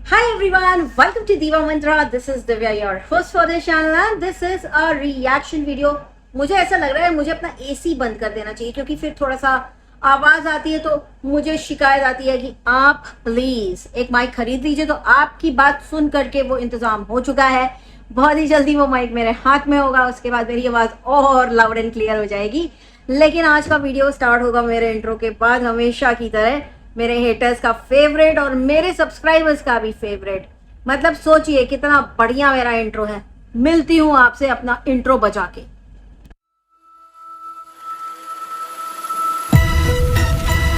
Hi everyone, welcome to Diva Mantra. This is Divya, your host for this channel, and this is a reaction video. मुझे ऐसा लग रहा है मुझे अपना एसी बंद कर देना चाहिए क्योंकि फिर थोड़ा सा आवाज आती है तो मुझे शिकायत आती है कि आप प्लीज एक माइक खरीद लीजिए। तो आपकी बात सुन करके वो इंतजाम हो चुका है। बहुत ही जल्दी वो माइक मेरे हाथ में होगा, उसके बाद मेरी आवाज और लाउड एंड क्लियर हो जाएगी। लेकिन आज का वीडियो स्टार्ट होगा मेरे इंट्रो के बाद, हमेशा की तरह मेरे हेटर्स का फेवरेट और मेरे सब्सक्राइबर्स का भी फेवरेट। मतलब सोचिए कितना बढ़िया मेरा इंट्रो है। मिलती हूँ आपसे अपना इंट्रो बजा के।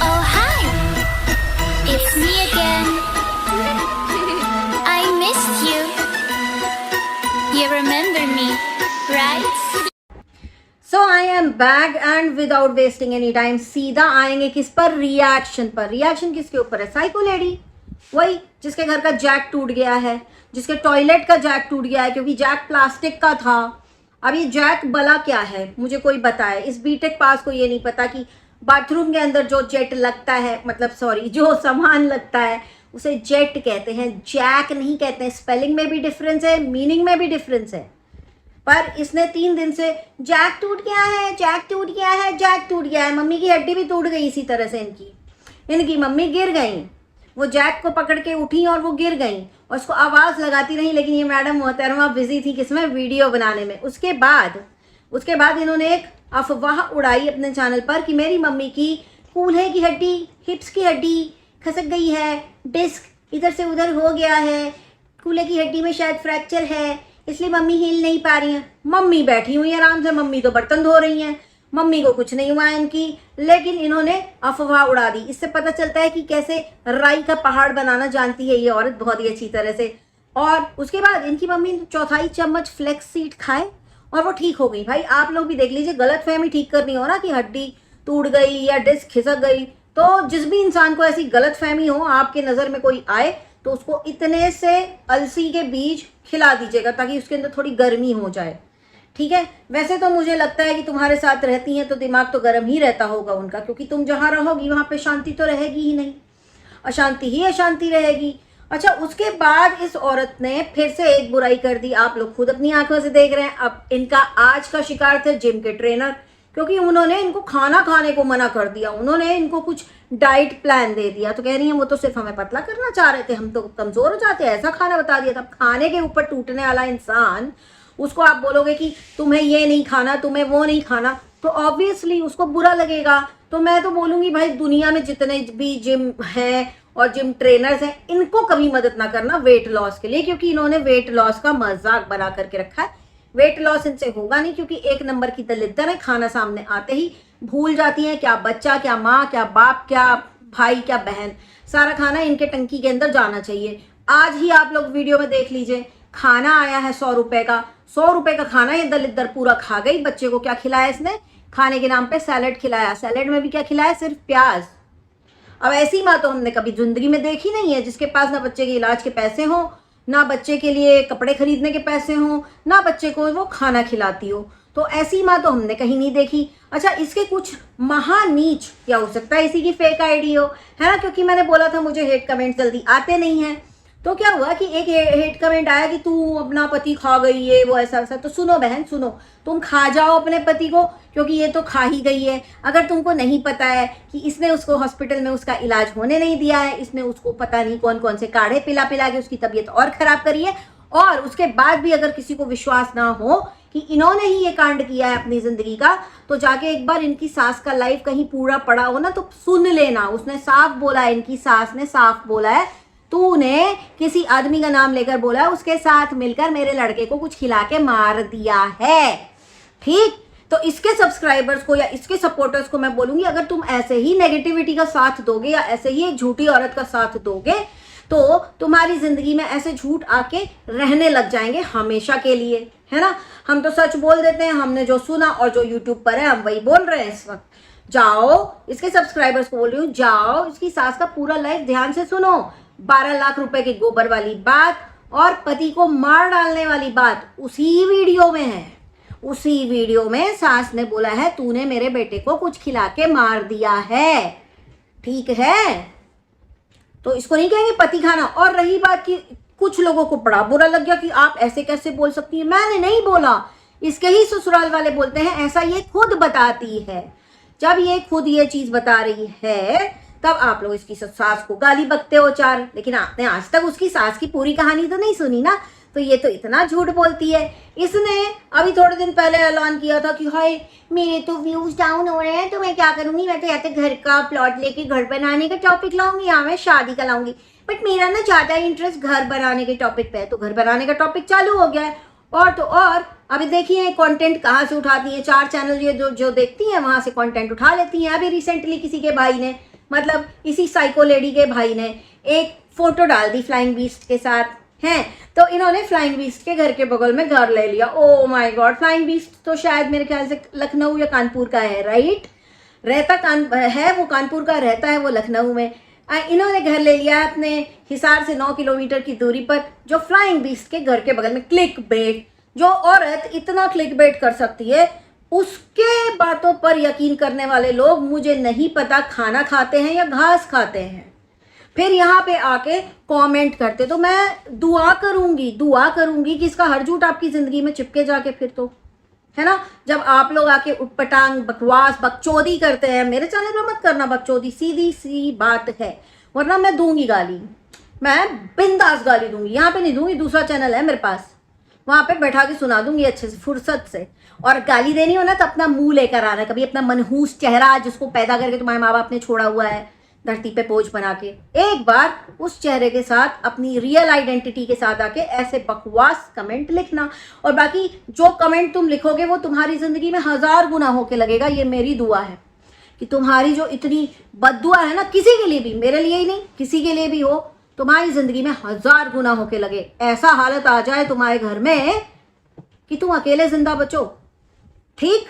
Oh hi, it's me again. I missed you. You remember me, right? So I am back and without wasting any time सीधा आएंगे किस पर? रिएक्शन पर। रिएक्शन किसके ऊपर है? साइको लेडी, वही जिसके घर का जैक टूट गया है, जिसके टॉयलेट का जैक टूट गया है क्योंकि जैक प्लास्टिक का था। अब ये जैक बला क्या है मुझे कोई बताए। इस बीटेक पास को ये नहीं पता कि बाथरूम के अंदर जो जेट लगता है, मतलब सॉरी जो सामान लगता है उसे जेट कहते हैं, जैक नहीं कहते हैं। स्पेलिंग में भी डिफरेंस है, मीनिंग में भी डिफरेंस है। पर इसने 3 दिन से जैक टूट गया है, जैक टूट गया है, जैक टूट गया है। मम्मी की हड्डी भी टूट गई इसी तरह से। इनकी मम्मी गिर गई, वो जैक को पकड़ के उठी और वो गिर गई और उसको आवाज़ लगाती रही। लेकिन ये मैडम मोहतरमा बिजी थी किसमें? वीडियो बनाने में। उसके बाद इन्होंने एक अफवाह उड़ाई अपने चैनल पर कि मेरी मम्मी की कूल्हे की हड्डी, हिप्स की हड्डी खसक गई है, डिस्क इधर से उधर हो गया है, कूल्हे की हड्डी में शायद फ्रैक्चर है, इसलिए मम्मी हिल नहीं पा रही हैं। मम्मी बैठी हुई है आराम से, मम्मी तो बर्तन धो रही हैं, मम्मी को कुछ नहीं हुआ है इनकी। लेकिन इन्होंने अफवाह उड़ा दी। इससे पता चलता है कि कैसे राई का पहाड़ बनाना जानती है ये औरत बहुत ही अच्छी तरह से। और उसके बाद इनकी मम्मी 1/4 चम्मच फ्लेक्स सीड खाए और वो ठीक हो गई। भाई आप लोग भी देख लीजिए, गलत फहमी ठीक करनी हो ना कि हड्डी टूट गई या डिस्क खिसक गई, तो जिस भी इंसान को ऐसी गलत फहमी हो, आपके नज़र में कोई आए तो उसको इतने से अलसी के बीज खिला दीजिएगा ताकि उसके अंदर थोड़ी गर्मी हो जाए। ठीक है, वैसे तो मुझे लगता है कि तुम्हारे साथ रहती हैं तो दिमाग तो गर्म ही रहता होगा उनका, क्योंकि तुम जहाँ रहोगी वहाँ पे शांति तो रहेगी ही नहीं, अशांति ही अशांति रहेगी। अच्छा, उसके बाद इस औरत ने फिर से एक बुराई कर दी, आप लोग खुद अपनी आंखों से देख रहे हैं। अब इनका आज का शिकार थे जिम के ट्रेनर, क्योंकि उन्होंने इनको खाना खाने को मना कर दिया। उन्होंने इनको कुछ डाइट प्लान दे दिया। तो कह रही है वो तो सिर्फ हमें पतला करना चाह रहे थे, हम तो कमजोर हो जाते हैं, ऐसा खाना बता दिया था। खाने के ऊपर टूटने वाला इंसान, उसको आप बोलोगे कि तुम्हें ये नहीं खाना, तुम्हें वो नहीं खाना, तो ऑब्वियसली उसको बुरा लगेगा। तो मैं तो बोलूँगी भाई दुनिया में जितने भी जिम हैं और जिम ट्रेनर्स हैं, इनको कभी मदद ना करना वेट लॉस के लिए, क्योंकि इन्होंने वेट लॉस का मजाक बना करके रखा है। वेट लॉस इनसे होगा नहीं, क्योंकि एक नंबर की दलिद्दर है। खाना सामने आते ही भूल जाती हैं क्या बच्चा, क्या माँ, क्या बाप, क्या भाई, क्या बहन। सारा खाना इनके टंकी के अंदर जाना चाहिए। आज ही आप लोग वीडियो में देख लीजिए, खाना आया है 100 रुपए का, 100 रुपए का खाना ये दलिद्दर पूरा खा गई। बच्चे को क्या खिलाया इसने? खाने के नाम पे सैलेड खिलाया। सैलेड में भी क्या खिलाया? सिर्फ प्याज। अब ऐसी माँ तो हमने कभी जिंदगी में देखी नहीं है, जिसके पास ना बच्चे के इलाज के पैसे हो, ना बच्चे के लिए कपड़े खरीदने के पैसे हो, ना बच्चे को वो खाना खिलाती हो। तो ऐसी माँ तो हमने कहीं नहीं देखी। अच्छा, इसके कुछ महानीच क्या हो सकता है इसी की फेक आईडी हो, है ना? क्योंकि मैंने बोला था मुझे हेट कमेंट जल्दी आते नहीं हैं। तो क्या हुआ कि एक हेट कमेंट आया कि तू अपना पति खा गई, ये वो ऐसा वैसा। तो सुनो बहन, सुनो, तुम खा जाओ अपने पति को, क्योंकि ये तो खा ही गई है। अगर तुमको नहीं पता है कि इसने उसको हॉस्पिटल में उसका इलाज होने नहीं दिया है, इसने उसको पता नहीं कौन कौन से काढ़े पिला पिला के उसकी तबीयत और खराब करी है, और उसके बाद भी अगर किसी को विश्वास ना हो कि इन्होंने ही ये कांड किया है अपनी जिंदगी का, तो जाके एक बार इनकी सास का लाइव कहीं पूरा पड़ा हो ना तो सुन लेना। उसने साफ बोला है, इनकी सास ने साफ बोला है, तूने किसी आदमी का नाम लेकर बोला है उसके साथ मिलकर मेरे लड़के को कुछ खिला के मार दिया है। ठीक, तो इसके सब्सक्राइबर्स को या इसके सपोर्टर्स को मैं बोलूंगी, अगर तुम ऐसे ही नेगेटिविटी का साथ दोगे या ऐसे ही एक झूठी औरत का साथ दोगे तो तुम्हारी जिंदगी में ऐसे झूठ आके रहने लग जाएंगे हमेशा के लिए, है ना? हम तो सच बोल देते हैं, हमने जो सुना और जो यूट्यूब पर है हम वही बोल रहे हैं इस वक्त। जाओ, इसके सब्सक्राइबर्स को बोल रही हूँ, जाओ इसकी सास का पूरा लाइव ध्यान से सुनो। 12 लाख रुपए के गोबर वाली बात और पति को मार डालने वाली बात उसी वीडियो में है। उसी वीडियो में सास ने बोला है तूने मेरे बेटे को कुछ खिला के मार दिया है, ठीक है? तो इसको नहीं कहेंगे पति खाना। और रही बात कि कुछ लोगों को बड़ा बुरा लग गया कि आप ऐसे कैसे बोल सकती हैं, मैंने नहीं बोला, इसके ही ससुराल वाले बोलते हैं, ऐसा ये खुद बताती है। जब ये खुद ये चीज बता रही है तब आप लोग इसकी सास को गाली बकते हो चार, लेकिन आपने आज तक उसकी सास की पूरी कहानी तो नहीं सुनी ना। तो ये तो इतना झूठ बोलती है। इसने अभी थोड़े दिन पहले ऐलान किया था कि हाय मेरे तो व्यूज डाउन हो रहे हैं, तो मैं क्या करूंगी, मैं तो या तो घर का प्लॉट लेके घर बनाने का टॉपिक लाऊंगी या मैं शादी का लाऊंगी। बट मेरा ना ज्यादा इंटरेस्ट घर बनाने के टॉपिक पे है, तो घर बनाने का टॉपिक चालू हो गया है। और तो और अभी देखिए कंटेंट कहाँ से उठाती है, 4 चैनल ये जो देखती हैं वहां से कंटेंट उठा लेती हैं। अभी रिसेंटली किसी के भाई ने, मतलब इसी साइको लेडी के भाई ने एक फोटो डाल दी फ्लाइंग बीस्ट के साथ हैं, तो इन्होंने फ्लाइंग बीस्ट के घर के बगल में घर ले लिया। Oh my God, flying beast तो शायद मेरे ख्याल से लखनऊ या कानपुर का है, राइट? वो कानपुर का, रहता है वो लखनऊ में। इन्होंने घर ले लिया अपने हिसार से 9 किलोमीटर की दूरी पर, जो फ्लाइंग बीस्ट के घर के बगल में। क्लिक बेट, जो औरत इतना क्लिक बेट कर सकती है उसके बातों पर यकीन करने वाले लोग मुझे नहीं पता खाना खाते हैं या घास खाते हैं। फिर यहाँ पे आके कमेंट करते, तो मैं दुआ करूंगी कि इसका हर झूठ आपकी जिंदगी में चिपके जाके, फिर तो है ना। जब आप लोग आके उटपटांग बकवास बकचोदी करते हैं, मेरे चैनल पे मत करना बकचोदी, सीधी सी बात है, वरना मैं दूंगी गाली, मैं बिंदास गाली दूंगी। यहाँ पे नहीं दूंगी, दूसरा चैनल है मेरे पास, वहां पे बैठा के सुना दूंगी अच्छे से फुर्सत से। और गाली देनी हो ना तो अपना मुंह लेकर आना, कभी अपना मनहूस चेहरा जिसको पैदा करके तुम्हारे माँ बाप ने छोड़ा हुआ है धरती पे बोझ बना के, एक बार उस चेहरे के साथ अपनी रियल आइडेंटिटी के साथ आके ऐसे बकवास कमेंट लिखना। और बाकी जो कमेंट तुम लिखोगे वो तुम्हारी जिंदगी में 1000 गुना होके लगेगा। ये मेरी दुआ है कि तुम्हारी जो इतनी बद्दुआ है ना, किसी के लिए भी, मेरे लिए ही नहीं किसी के लिए भी हो, तुम्हारी जिंदगी में 1000 गुना होके लगे। ऐसा हालत आ जाए तुम्हारे घर में कि तुम अकेले जिंदा बचो। ठीक,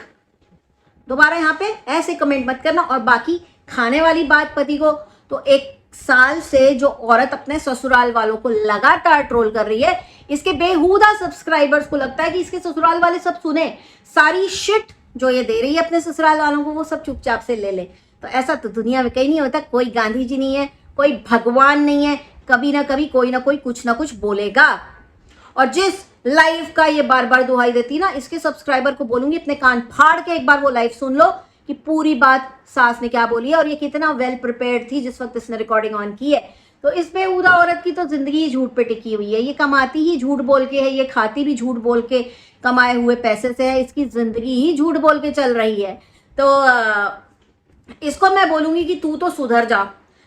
दोबारा यहाँ पे ऐसे कमेंट मत करना। और बाकी खाने वाली बात पति को, तो 1 साल से जो औरत अपने ससुराल वालों को लगातार ट्रोल कर रही है, इसके बेहुदा सब्सक्राइबर्स को लगता है कि इसके ससुराल वाले सब सुने, सारी शिट जो ये दे रही है अपने ससुराल वालों को वो सब चुपचाप से ले ले। तो ऐसा तो दुनिया में कहीं नहीं होता। कोई गांधी जी नहीं है, कोई भगवान नहीं है, कभी ना कभी कोई ना कोई कुछ ना कुछ बोलेगा। और जिस लाइव का ये बार बार दुहाई देती ना, इसके सब्सक्राइबर को बोलूंगी अपने कान फाड़ के एक बार वो लाइव सुन लो कि पूरी बात सास ने क्या बोली है और ये कितना वेल प्रिपेयर्ड थी जिस वक्त इसने रिकॉर्डिंग ऑन की है। तो इस बेहुदा औरत की तो जिंदगी ही झूठ पे टिकी हुई है। ये कमाती ही झूठ बोल के है, ये खाती भी झूठ बोल के कमाए हुए पैसे से है, इसकी जिंदगी ही झूठ बोल के चल रही है। तो इसको मैं बोलूंगी कि तू तो सुधर जा।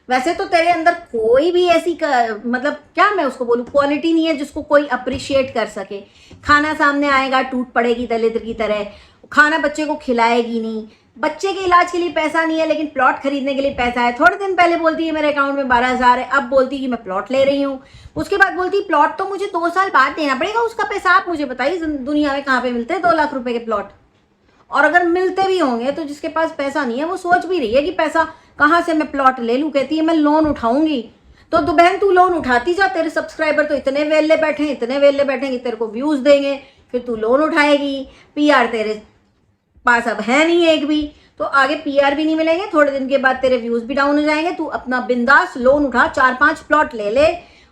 वैसे तो तेरे अंदर कोई भी ऐसी मतलब क्या मैं उसको बोलूं, क्वालिटी नहीं है जिसको कोई अप्रिशिएट कर सके। खाना सामने आएगा टूट पड़ेगी दलिद्र की तरह, खाना बच्चे को खिलाएगी नहीं, बच्चे के इलाज के लिए पैसा नहीं है लेकिन प्लॉट खरीदने के लिए पैसा है। थोड़े दिन पहले बोलती है मेरे अकाउंट में 12,000 है, अब बोलती है कि मैं प्लॉट ले रही हूँ। उसके बाद बोलती है प्लॉट तो मुझे 2 साल बाद देना पड़ेगा, उसका पैसा आप मुझे बताइए दुनिया में कहाँ पे मिलते हैं 2 लाख रुपए के प्लॉट। और अगर मिलते भी होंगे तो जिसके पास पैसा नहीं है वो सोच भी रही है कि पैसा कहाँ से मैं प्लॉट ले लूँ, कहती है मैं लोन उठाऊंगी। तो बहन तू लोन उठाती जा, तेरे सब्सक्राइबर तो इतने वेले बैठे हैं, इतने वेले बैठे हैं कि तेरे को व्यूज देंगे, फिर तू लोन उठाएगी। पीआर तेरे पास अब है नहीं एक भी, तो आगे पीआर भी नहीं मिलेंगे, थोड़े दिन के बाद तेरे व्यूज भी डाउन हो जाएंगे। तू अपना बिंदास लोन उठा, 4-5 प्लॉट ले ले,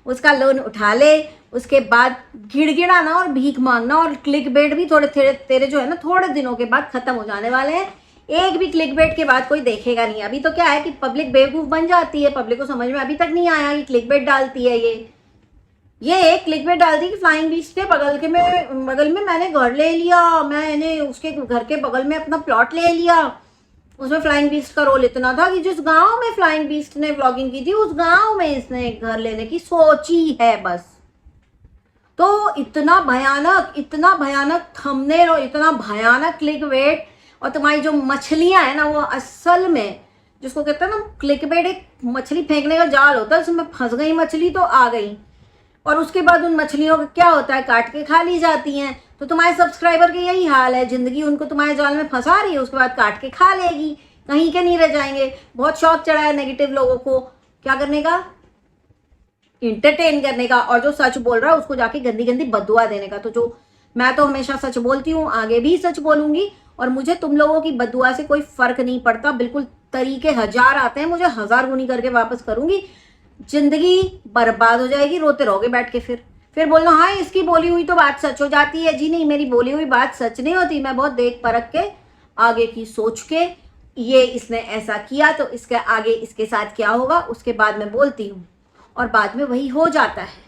उसका लोन उठा ले, उसके बाद गिड़गिड़ाना और भीख मांगना और क्लिक बेट भी थोड़े तेरे जो है ना थोड़े दिनों के बाद खत्म हो जाने वाले हैं। एक भी क्लिक बेट के बाद कोई देखेगा नहीं। अभी तो क्या है कि पब्लिक बेवकूफ बन जाती है, पब्लिक को समझ में अभी तक नहीं आया कि क्लिक बेट डालती है। ये एक क्लिक बेट डालती है कि फ्लाइंग बीस्ट के बगल में मैंने घर ले लिया, मैंने उसके घर के बगल में अपना प्लॉट ले लिया। उसमें फ्लाइंग बीस्ट का रोल इतना था कि जिस गांव में फ्लाइंग बीस्ट ने व्लॉगिंग की थी उस गांव में इसने एक घर लेने की सोची है बस। तो इतना भयानक थंबनेल और इतना भयानक क्लिक बेट, और तुम्हारी जो मछलियां है ना वो असल में जिसको कहते हैं ना क्लिक बेट, एक मछली फेंकने का जाल होता है, उसमें फंस गई मछली तो आ गई, और उसके बाद उन मछलियों का क्या होता है, काट के खा ली जाती हैं। तो तुम्हारे सब्सक्राइबर के यही हाल है, जिंदगी उनको तुम्हारे जाल में फंसा रही है, उसके बाद काट के खा लेगी, कहीं के नहीं रह जाएंगे। बहुत शौक चढ़ा है नेगेटिव लोगों को क्या करने का, इंटरटेन करने का, और जो सच बोल रहा है उसको जाके गंदी गंदी बददुआ देने का। तो जो मैं तो हमेशा सच बोलती हूँ, आगे भी सच बोलूंगी, और मुझे तुम लोगों की बददुआ से कोई फर्क नहीं पड़ता। बिल्कुल तरीके 1000 आते हैं, मुझे 1000 गुनी करके वापस करूंगी। जिंदगी बर्बाद हो जाएगी, रोते रहोगे बैठ के। फिर बोलना हाँ इसकी बोली हुई तो बात सच हो जाती है। जी नहीं, मेरी बोली हुई बात सच नहीं होती। मैं बहुत देख परख के, आगे की सोच के, ये इसने ऐसा किया तो इसके आगे इसके साथ क्या होगा उसके बाद में बोलती हूँ, और बाद में वही हो जाता है।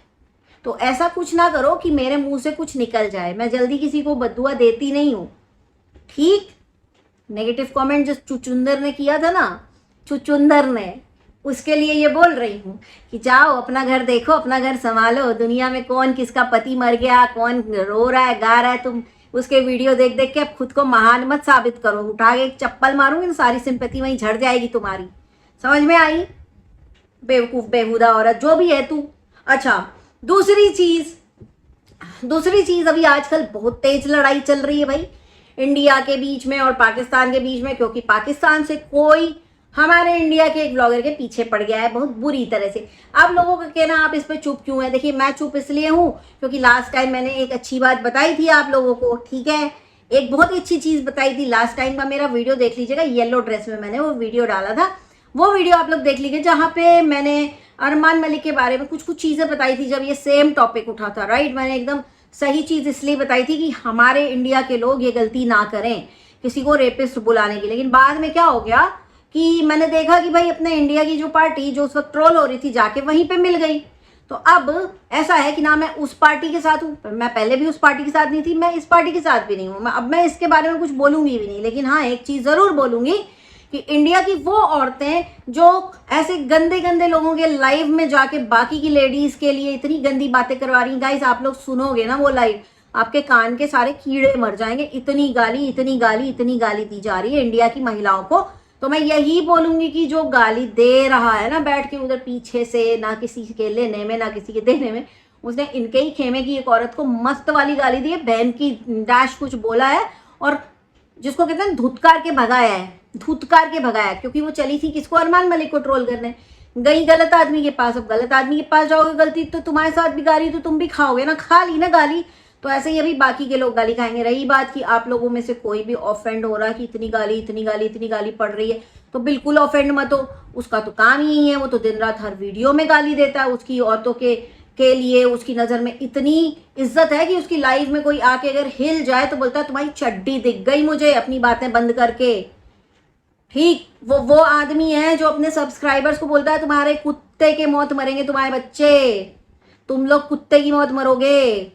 तो ऐसा कुछ ना करो कि मेरे मुंह से कुछ निकल जाए। मैं जल्दी किसी को बद्दुआ देती नहीं हूँ, ठीक। नेगेटिव कमेंट जो चुचुंदर ने किया था ना, चुचुंदर ने, उसके लिए ये बोल रही हूँ कि जाओ अपना घर देखो, अपना घर संभालो। दुनिया में कौन किसका पति मर गया, कौन रो रहा है, गा रहा है, तुम उसके वीडियो देख देख के अब खुद को महान मत साबित करो। उठा के एक चप्पल मारूंगी ना, सारी सिंपैथी वहीं झड़ जाएगी तुम्हारी। समझ में आई? बेवकूफ बेहुदा औरत जो भी है तू। अच्छा, दूसरी चीज अभी आजकल बहुत तेज लड़ाई चल रही है भाई, इंडिया के बीच में और पाकिस्तान के बीच में, क्योंकि पाकिस्तान से कोई हमारे इंडिया के एक ब्लॉगर के पीछे पड़ गया है बहुत बुरी तरह से। आप लोगों का कहना आप इस पे चुप क्यों है? देखिए, मैं चुप इसलिए हूँ क्योंकि लास्ट टाइम मैंने एक अच्छी बात बताई थी आप लोगों को, ठीक है, एक बहुत ही अच्छी चीज बताई थी। लास्ट टाइम का मेरा वीडियो देख लीजिएगा, येलो ड्रेस में मैंने वो वीडियो डाला था, वो वीडियो आप लोग देख लीजिए, जहाँ पे मैंने अरमान मलिक के बारे में कुछ चीजें बताई थी जब ये सेम टॉपिक उठा था, राइट। मैंने एकदम सही चीज इसलिए बताई थी कि हमारे इंडिया के लोग ये गलती ना करें किसी को रेपिस्ट बुलाने की। लेकिन बाद में क्या हो गया कि मैंने देखा कि भाई अपने इंडिया की जो पार्टी जो उस वक्त ट्रोल हो रही थी जाके वहीं पे मिल गई। तो अब ऐसा है कि ना मैं उस पार्टी के साथ हूँ, मैं पहले भी उस पार्टी के साथ नहीं थी, मैं इस पार्टी के साथ भी नहीं हूँ। अब मैं इसके बारे में कुछ बोलूंगी भी नहीं। लेकिन हाँ, एक चीज जरूर बोलूंगी कि इंडिया की वो औरतें जो ऐसे गंदे गंदे लोगों के लाइव में जाके बाकी की लेडीज के लिए इतनी गंदी बातें करवा रही हैं, गाइस आप लोग सुनोगे ना वो लाइव, आपके कान के सारे कीड़े मर जाएंगे। इतनी गाली इतनी गाली इतनी गाली दी जा रही है इंडिया की महिलाओं को। तो मैं यही बोलूंगी कि जो गाली दे रहा है ना बैठ के उधर पीछे से, ना किसी के लेने में ना किसी के देने में, उसने इनके ही खेमे की एक औरत को मस्त वाली गाली दी है, बहन की डैश कुछ बोला है, और जिसको कहते हैं धुतकार के भगाया है, धुतकार के भगाया, क्योंकि वो चली थी किसको, अरमान मलिक को ट्रोल करने। गई गलत आदमी के पास, अब गलत आदमी के पास जाओगे, गलती तो तुम्हारे साथ भी गाली तो तुम भी खाओगे ना, खा ली ना गाली, तो ऐसे ही अभी बाकी के लोग गाली खाएंगे। रही बात कि आप लोगों में से कोई भी ऑफेंड हो रहा है कि इतनी गाली इतनी गाली इतनी गाली पड़ रही है, तो बिल्कुल ऑफेंड मत हो। उसका तो काम ही है, वो तो दिन रात हर वीडियो में गाली देता है। उसकी औरतों के लिए उसकी नज़र में इतनी इज्जत है कि उसकी लाइफ में कोई आके अगर हिल जाए तो बोलता है तुम्हारी चड्डी दिख गई मुझे, अपनी बातें बंद करके, ठीक। वो आदमी है जो अपने सब्सक्राइबर्स को बोलता है तुम्हारे कुत्ते के मौत मरेंगे तुम्हारे बच्चे, तुम लोग कुत्ते की मौत मरोगे।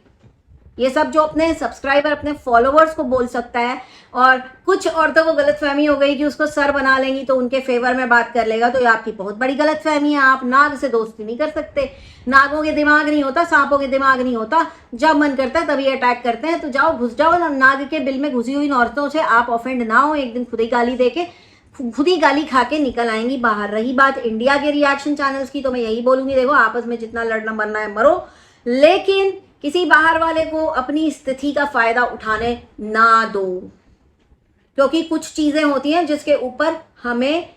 ये सब जो अपने सब्सक्राइबर अपने फॉलोवर्स को बोल सकता है। और कुछ औरतों को गलतफहमी हो गई कि उसको सर बना लेंगी तो उनके फेवर में बात कर लेगा, तो ये आपकी बहुत बड़ी गलतफहमी है। आप नाग से दोस्ती नहीं कर सकते, नागों के दिमाग नहीं होता, सांपों के दिमाग नहीं होता, जब मन करता है तभी अटैक करते हैं। तो जाओ घुस जाओ नाग के बिल में घुसी हुई औरतों से, आप ऑफेंड ना हो, एक दिन खुद ही गाली दे के खुद ही गाली खा के निकल आएंगी बाहर। रही बात इंडिया के रिएक्शन चैनल्स की, तो मैं यही बोलूंगी देखो आपस में जितना लड़ना मरना है मरो, लेकिन किसी बाहर वाले को अपनी स्थिति का फायदा उठाने ना दो, क्योंकि कुछ चीजें होती हैं जिसके ऊपर हमें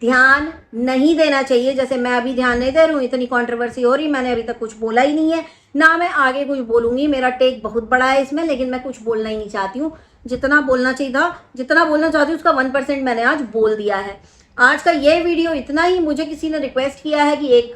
ध्यान नहीं देना चाहिए। जैसे मैं अभी ध्यान नहीं दे रही हूँ, इतनी कंट्रोवर्सी हो रही, मैंने अभी तक कुछ बोला ही नहीं है, ना मैं आगे कुछ बोलूंगी। मेरा टेक बहुत बड़ा है इसमें, लेकिन मैं कुछ बोलना ही नहीं चाहती हूँ। जितना बोलना चाहिए था, जितना बोलना चाहती हूँ उसका 1% मैंने आज बोल दिया है। आज का ये वीडियो इतना ही। मुझे किसी ने रिक्वेस्ट किया है कि एक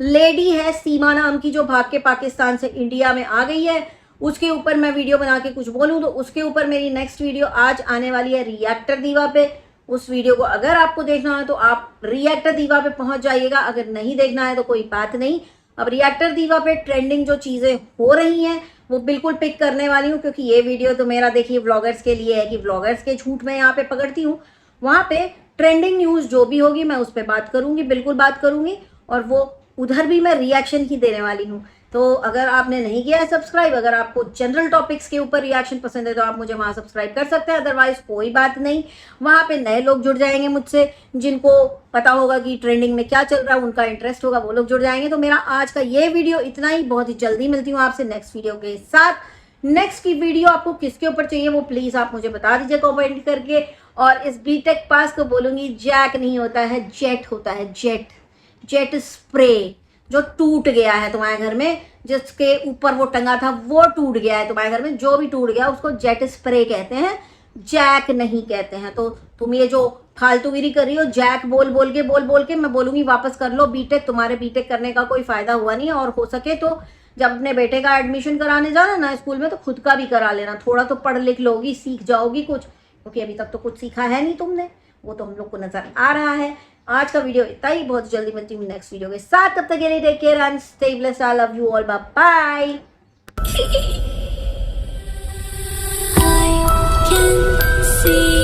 लेडी है सीमा नाम की जो भाग के पाकिस्तान से इंडिया में आ गई है, उसके ऊपर मैं वीडियो बना के कुछ बोलूँ, तो उसके ऊपर मेरी नेक्स्ट वीडियो आज आने वाली है रिएक्टर दीवा पे। उस वीडियो को अगर आपको देखना है तो आप रिएक्टर दीवा पे पहुंच जाइएगा, अगर नहीं देखना है तो कोई बात नहीं। अब रिएक्टर दीवा पे ट्रेंडिंग जो चीज़ें हो रही हैं वो बिल्कुल पिक करने वाली हूँ, क्योंकि ये वीडियो तो मेरा देखिए व्लॉगर्स के लिए है कि व्लॉगर्स के झूठ मैं यहाँ पे पकड़ती हूँ। वहाँ पे ट्रेंडिंग न्यूज़ जो भी होगी मैं उस पर बात करूँगी, बिल्कुल बात करूँगी, और वो उधर भी मैं रिएक्शन ही देने वाली हूँ। तो अगर आपने नहीं किया है सब्सक्राइब, अगर आपको जनरल टॉपिक्स के ऊपर रिएक्शन पसंद है तो आप मुझे वहाँ सब्सक्राइब कर सकते हैं, अदरवाइज कोई बात नहीं। वहाँ पे नए लोग जुड़ जाएंगे मुझसे, जिनको पता होगा कि ट्रेंडिंग में क्या चल रहा है, उनका इंटरेस्ट होगा, वो लोग जुड़ जाएंगे। तो मेरा आज का ये वीडियो इतना ही, बहुत ही जल्दी मिलती हूँ आपसे नेक्स्ट वीडियो के साथ। नेक्स्ट की वीडियो आपको किसके ऊपर चाहिए वो प्लीज आप मुझे बता दीजिए कमेंट करके। और इस बीटेक पास को बोलूंगी जैक नहीं होता है, जेट होता है, जेट। जेट स्प्रे जो टूट गया है तुम्हारे घर में, जिसके ऊपर वो टंगा था वो टूट गया है तुम्हारे घर में, जो भी टूट गया उसको जेट स्प्रे कहते हैं, जैक नहीं कहते हैं। तो तुम ये जो फालतूगिरी कर रही हो, जैक बोल बोल के मैं बोलूंगी वापस कर लो बीटेक, तुम्हारे बीटेक करने का कोई फायदा हुआ नहीं है। और हो सके तो जब अपने बेटे का एडमिशन कराने जाना ना स्कूल में तो खुद का भी करा लेना, थोड़ा तो पढ़ लिख लोगी, सीख जाओगी कुछ, क्योंकि अभी तक तो कुछ सीखा है नहीं तुमने, वो तो हम लोग को नजर आ रहा है। आज का वीडियो इतना ही, बहुत जल्दी मिलती हूँ नेक्स्ट वीडियो के साथ, तब तक के लिए take care and stay blessed, I love you all, bye bye. I can see